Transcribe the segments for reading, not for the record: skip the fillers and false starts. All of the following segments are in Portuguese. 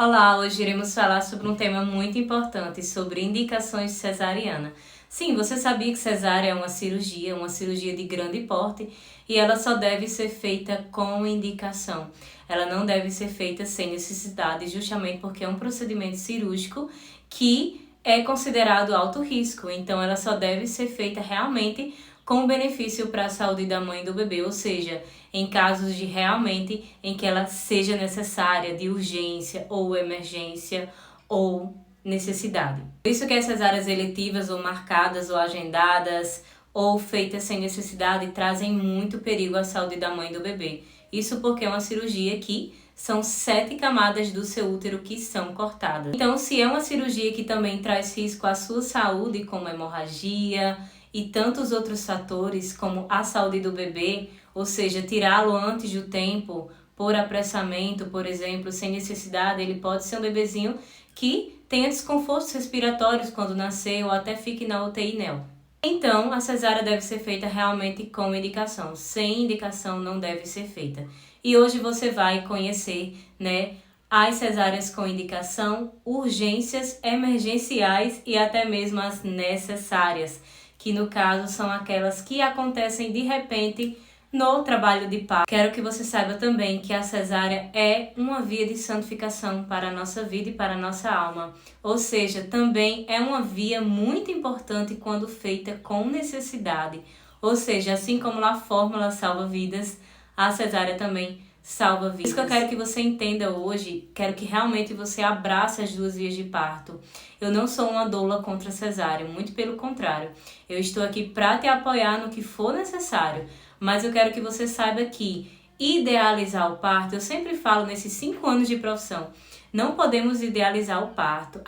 Olá, hoje iremos falar sobre um tema muito importante, sobre indicações de cesariana. Sim, você sabia que cesárea é uma cirurgia de grande porte, e ela só deve ser feita com indicação. Ela não deve ser feita sem necessidade, justamente porque é um procedimento cirúrgico que é considerado alto risco, então ela só deve ser feita realmente com benefício para a saúde da mãe e do bebê, ou seja, em casos de realmente em que ela seja necessária, de urgência ou emergência ou necessidade. Por isso que as cesáreas eletivas ou marcadas ou agendadas ou feitas sem necessidade trazem muito perigo à saúde da mãe e do bebê. Isso porque é uma cirurgia que são 7 camadas do seu útero que são cortadas. Então, se é uma cirurgia que também traz risco à sua saúde, como hemorragia e tantos outros fatores, como a saúde do bebê, ou seja, tirá-lo antes do tempo, por apressamento, por exemplo, sem necessidade, ele pode ser um bebezinho que tenha desconfortos respiratórios quando nascer ou até fique na UTI neo. Então, a cesárea deve ser feita realmente com indicação. Sem indicação não deve ser feita. E hoje você vai conhecer, as cesáreas com indicação, urgências, emergenciais e até mesmo as necessárias, que no caso são aquelas que acontecem de repente no trabalho de parto. Quero que você saiba também que a cesárea é uma via de santificação para a nossa vida e para a nossa alma. Ou seja, também é uma via muito importante quando feita com necessidade. Ou seja, assim como a fórmula salva vidas, a cesárea também salva vidas. Isso que eu quero que você entenda hoje, quero que realmente você abrace as duas vias de parto. Eu não sou uma doula contra a cesárea, muito pelo contrário. Eu estou aqui para te apoiar no que for necessário. Mas eu quero que você saiba que idealizar o parto, eu sempre falo nesses 5 anos de profissão, não podemos idealizar o parto.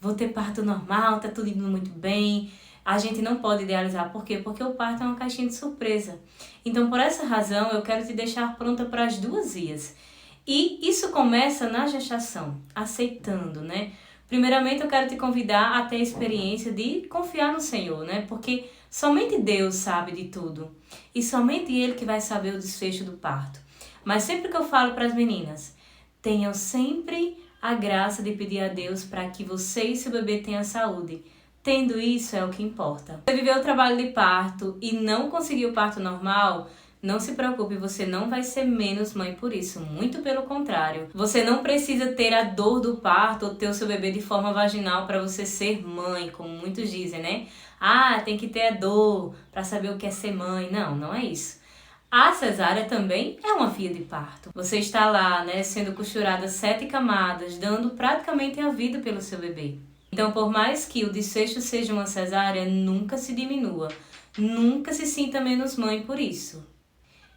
Vou ter parto normal, tá tudo indo muito bem. A gente não pode idealizar. Por quê? Porque o parto é uma caixinha de surpresa. Então, por essa razão, eu quero te deixar pronta para as duas vias. E isso começa na gestação, aceitando, Primeiramente, eu quero te convidar a ter a experiência de confiar no Senhor, Porque somente Deus sabe de tudo. E somente Ele que vai saber o desfecho do parto. Mas sempre que eu falo para as meninas, tenham sempre a graça de pedir a Deus para que você e seu bebê tenham saúde. Tendo isso é o que importa. Se você viveu o trabalho de parto e não conseguiu o parto normal, não se preocupe, você não vai ser menos mãe por isso, muito pelo contrário. Você não precisa ter a dor do parto ou ter o seu bebê de forma vaginal para você ser mãe, como muitos dizem, tem que ter a dor para saber o que é ser mãe. Não, não é isso. A cesárea também é uma via de parto. Você está lá, sendo costurada 7 camadas, dando praticamente a vida pelo seu bebê. Então, por mais que o desfecho seja uma cesárea, nunca se diminua. Nunca se sinta menos mãe por isso.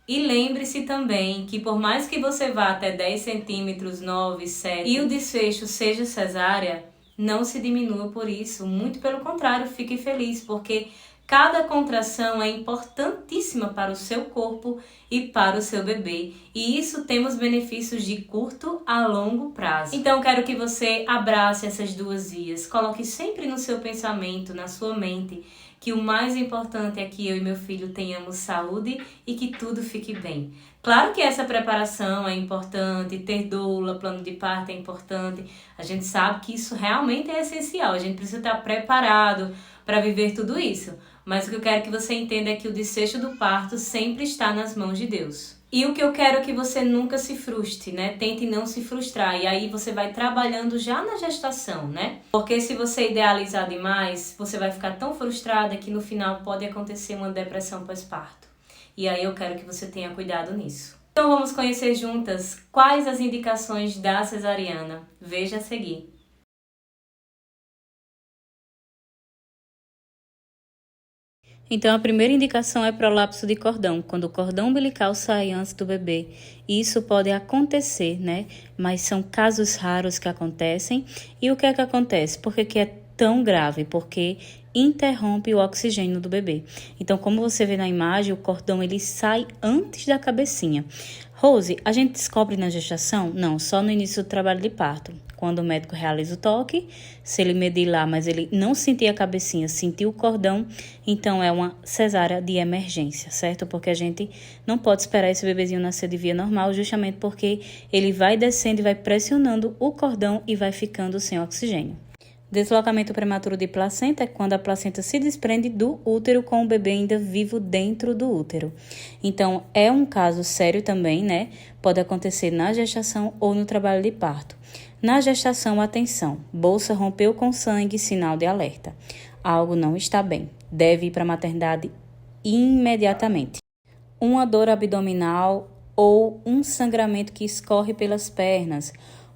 E lembre-se também que por mais que você vá até 10 centímetros, 9, 7 e o desfecho seja cesárea, não se diminua por isso. Muito pelo contrário, fique feliz, porque cada contração é importantíssima para o seu corpo e para o seu bebê. E isso temos benefícios de curto a longo prazo. Então quero que você abrace essas duas vias. Coloque sempre no seu pensamento, na sua mente, que o mais importante é que eu e meu filho tenhamos saúde e que tudo fique bem. Claro que essa preparação é importante, ter doula, plano de parto é importante. A gente sabe que isso realmente é essencial. A gente precisa estar preparado para viver tudo isso. Mas o que eu quero que você entenda é que o desfecho do parto sempre está nas mãos de Deus. E o que eu quero é que você nunca se frustre, Tente não se frustrar. E aí você vai trabalhando já na gestação, Porque se você idealizar demais, você vai ficar tão frustrada que no final pode acontecer uma depressão pós-parto. E aí eu quero que você tenha cuidado nisso. Então vamos conhecer juntas quais as indicações da cesariana. Veja a seguir. Então, a primeira indicação é prolapso de cordão, quando o cordão umbilical sai antes do bebê. Isso pode acontecer, Mas são casos raros que acontecem. E o que é que acontece? Por que é tão grave, porque interrompe o oxigênio do bebê. Então, como você vê na imagem, o cordão ele sai antes da cabecinha. Rose, a gente descobre na gestação? Não, só no início do trabalho de parto. Quando o médico realiza o toque, se ele medir lá, mas ele não sentir a cabecinha, sentir o cordão, então é uma cesárea de emergência, certo? Porque a gente não pode esperar esse bebezinho nascer de via normal, justamente porque ele vai descendo e vai pressionando o cordão e vai ficando sem oxigênio. Deslocamento prematuro de placenta é quando a placenta se desprende do útero com o bebê ainda vivo dentro do útero. Então, é um caso sério também, né? Pode acontecer na gestação ou no trabalho de parto. Na gestação, atenção, bolsa rompeu com sangue, sinal de alerta. Algo não está bem, deve ir para a maternidade imediatamente. Uma dor abdominal ou um sangramento que escorre pelas pernas,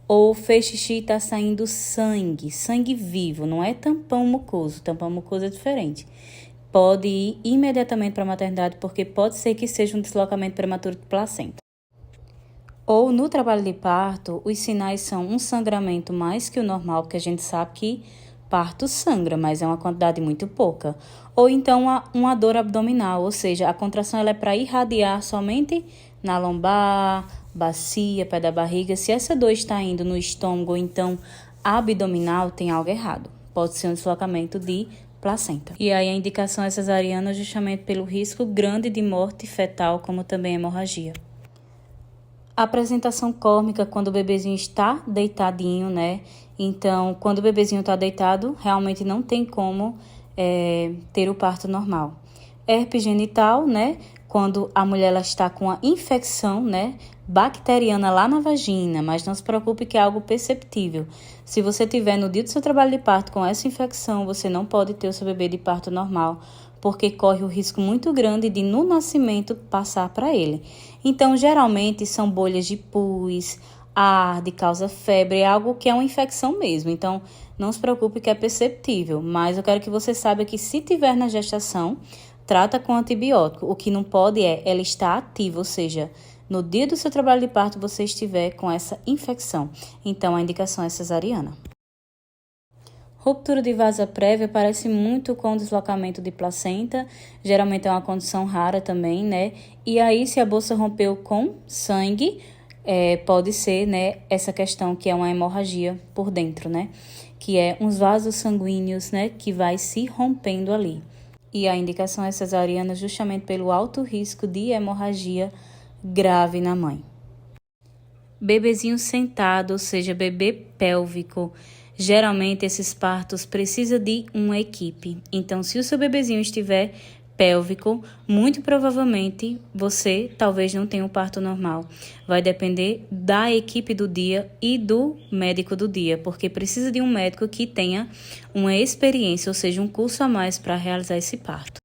ou fez xixi e está saindo sangue vivo, não é tampão mucoso é diferente. Pode ir imediatamente para a maternidade, porque pode ser que seja um deslocamento prematuro de placenta. Ou no trabalho de parto, os sinais são um sangramento mais que o normal, porque a gente sabe que parto sangra, mas é uma quantidade muito pouca. Ou então uma dor abdominal, ou seja, a contração ela é para irradiar somente na lombar, bacia, pé da barriga. Se essa dor está indo no estômago ou então abdominal, tem algo errado. Pode ser um deslocamento de placenta. E aí a indicação é cesariana justamente pelo risco grande de morte fetal, como também hemorragia. A apresentação córmica quando o bebezinho está deitadinho, né? Então, quando o bebezinho está deitado, realmente não tem como ter o parto normal. Herpes genital, né? Quando a mulher ela está com a infecção, né? Bacteriana lá na vagina, mas não se preocupe que é algo perceptível. Se você tiver no dia do seu trabalho de parto com essa infecção, você não pode ter o seu bebê de parto normal, porque corre o risco muito grande de no nascimento passar para ele. Então, geralmente são bolhas de pus, arde, causa febre, é algo que é uma infecção mesmo. Então, não se preocupe que é perceptível, mas eu quero que você saiba que se tiver na gestação, trata com antibiótico. O que não pode ela estar ativa, ou seja, no dia do seu trabalho de parto você estiver com essa infecção. Então, a indicação é cesariana. Ruptura de vasa prévia parece muito com deslocamento de placenta, geralmente é uma condição rara também, né? E aí, se a bolsa rompeu com sangue, pode ser, né, essa questão que é uma hemorragia por dentro, né? Que é uns vasos sanguíneos, né, que vai se rompendo ali. E a indicação é cesariana justamente pelo alto risco de hemorragia grave na mãe. Bebezinho sentado, ou seja, bebê pélvico. Geralmente, esses partos precisam de uma equipe. Então, se o seu bebezinho estiver pélvico, muito provavelmente você talvez não tenha um parto normal. Vai depender da equipe do dia e do médico do dia, porque precisa de um médico que tenha uma experiência, ou seja, um curso a mais para realizar esse parto.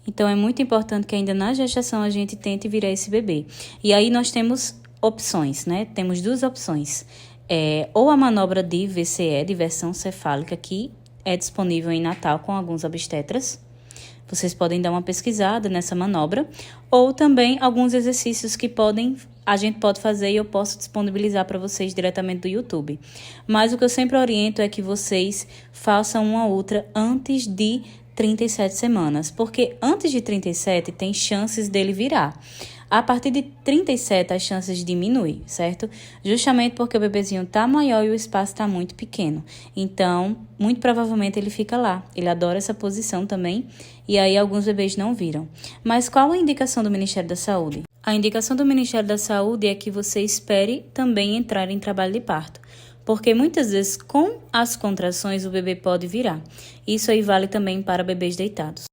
Então, é muito importante que ainda na gestação a gente tente virar esse bebê. E aí nós temos opções, né? Temos duas opções. Ou a manobra de VCE, diversão cefálica, que é disponível em Natal com alguns obstetras. Vocês podem dar uma pesquisada nessa manobra. Ou também alguns exercícios que a gente pode fazer e eu posso disponibilizar para vocês diretamente do YouTube. Mas o que eu sempre oriento é que vocês façam uma outra antes de 37 semanas, porque antes de 37 tem chances dele virar. A partir de 37 as chances diminuem, certo? Justamente porque o bebezinho tá maior e o espaço tá muito pequeno. Então, muito provavelmente ele fica lá. Ele adora essa posição também e aí alguns bebês não viram. Mas qual a indicação do Ministério da Saúde? A indicação do Ministério da Saúde é que você espere também entrar em trabalho de parto. Porque muitas vezes com as contrações o bebê pode virar. Isso aí vale também para bebês deitados.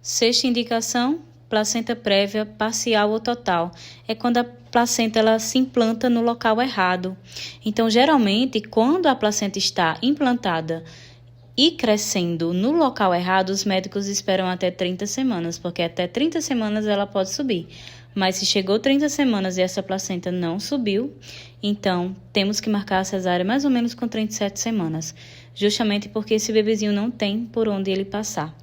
Sexta indicação, placenta prévia parcial ou total. É quando a placenta ela se implanta no local errado. Então, geralmente, quando a placenta está implantada e crescendo no local errado, os médicos esperam até 30 semanas, porque até 30 semanas ela pode subir. Mas se chegou 30 semanas e essa placenta não subiu, então temos que marcar a cesárea mais ou menos com 37 semanas, justamente porque esse bebezinho não tem por onde ele passar.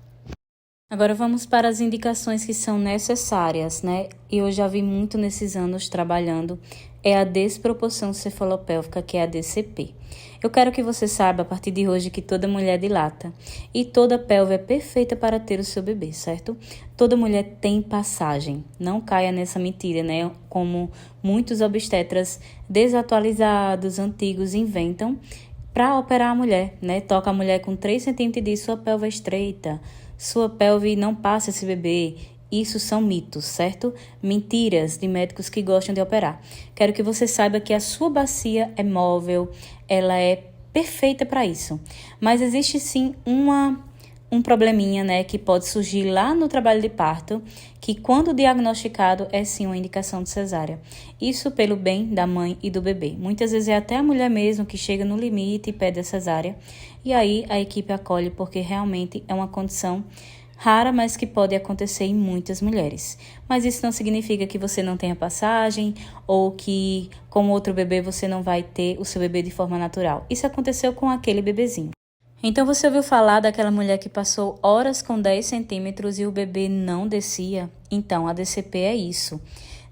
Agora vamos para as indicações que são necessárias, né? E eu já vi muito nesses anos trabalhando é a desproporção cefalopélvica, que é a DCP. Eu quero que você saiba a partir de hoje que toda mulher dilata e toda pelve é perfeita para ter o seu bebê, certo? Toda mulher tem passagem. Não caia nessa mentira, né? Como muitos obstetras desatualizados, antigos, inventam para operar a mulher, né? Toca a mulher com 3 centímetros e diz: sua pelve é estreita, sua pelve não passa esse bebê. Isso são mitos, certo? Mentiras de médicos que gostam de operar. Quero que você saiba que a sua bacia é móvel, ela é perfeita para isso. Mas existe sim um probleminha, né, que pode surgir lá no trabalho de parto, que quando diagnosticado é sim uma indicação de cesárea. Isso pelo bem da mãe e do bebê. Muitas vezes é até a mulher mesmo que chega no limite e pede a cesárea. E aí a equipe acolhe porque realmente é uma condição rara, mas que pode acontecer em muitas mulheres. Mas isso não significa que você não tenha passagem ou que, como outro bebê, você não vai ter o seu bebê de forma natural. Isso aconteceu com aquele bebezinho. Então você ouviu falar daquela mulher que passou horas com 10 centímetros e o bebê não descia? Então a DCP é isso.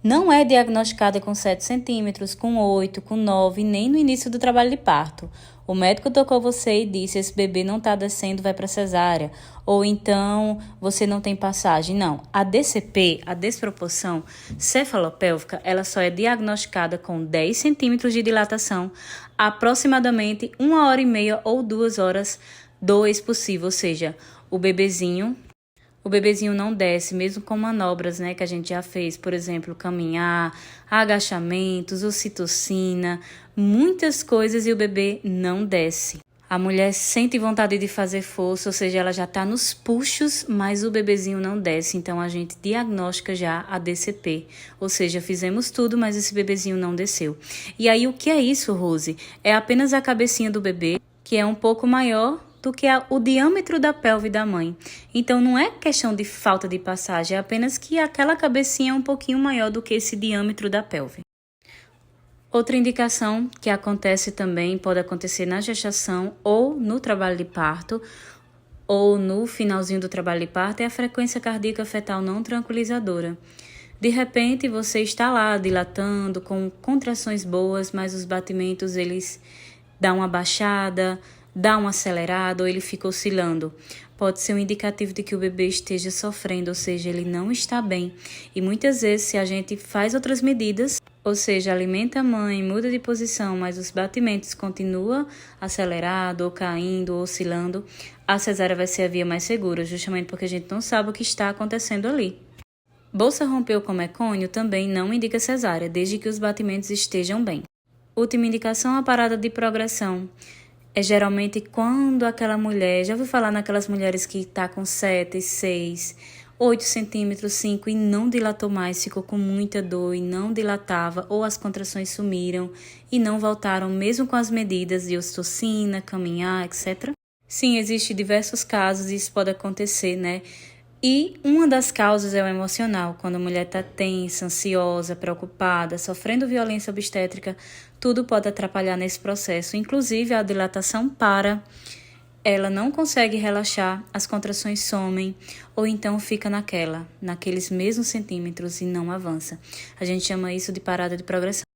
Não é diagnosticada com 7 centímetros, com 8, com 9, nem no início do trabalho de parto. O médico tocou você e disse: esse bebê não está descendo, vai para cesárea. Ou então você não tem passagem. Não. A DCP, a desproporção cefalopélvica, ela só é diagnosticada com 10 centímetros de dilatação, aproximadamente 1h30 ou 2 horas do expulsivo, ou seja, o bebezinho não desce, mesmo com manobras, né, que a gente já fez, por exemplo, caminhar, agachamentos, ocitocina, muitas coisas e o bebê não desce. A mulher sente vontade de fazer força, ou seja, ela já está nos puxos, mas o bebezinho não desce, então a gente diagnostica já a DCP, ou seja, fizemos tudo, mas esse bebezinho não desceu. E aí o que é isso, Rose? É apenas a cabecinha do bebê, que é um pouco maior do que o diâmetro da pelve da mãe. Então não é questão de falta de passagem, é apenas que aquela cabecinha é um pouquinho maior do que esse diâmetro da pelve. Outra indicação que acontece também, pode acontecer na gestação ou no trabalho de parto, ou no finalzinho do trabalho de parto, é a frequência cardíaca fetal não tranquilizadora. De repente você está lá dilatando, com contrações boas, mas os batimentos eles dão uma baixada, dá um acelerado ou ele fica oscilando. Pode ser um indicativo de que o bebê esteja sofrendo, ou seja, ele não está bem. E muitas vezes, se a gente faz outras medidas, ou seja, alimenta a mãe, muda de posição, mas os batimentos continuam acelerado ou caindo ou oscilando, a cesárea vai ser a via mais segura, justamente porque a gente não sabe o que está acontecendo ali. Bolsa rompeu com mecônio também não indica cesárea, desde que os batimentos estejam bem. Última indicação, a parada de progressão. É geralmente quando aquela mulher, já ouviu falar naquelas mulheres que está com 7, 6, 8 centímetros, 5 e não dilatou mais, ficou com muita dor e não dilatava, ou as contrações sumiram e não voltaram mesmo com as medidas de ocitocina, caminhar, etc. Sim, existem diversos casos e isso pode acontecer, né? E uma das causas é o emocional, quando a mulher está tensa, ansiosa, preocupada, sofrendo violência obstétrica, tudo pode atrapalhar nesse processo, inclusive a dilatação para, ela não consegue relaxar, as contrações somem, ou então fica naqueles mesmos centímetros e não avança. A gente chama isso de parada de progressão.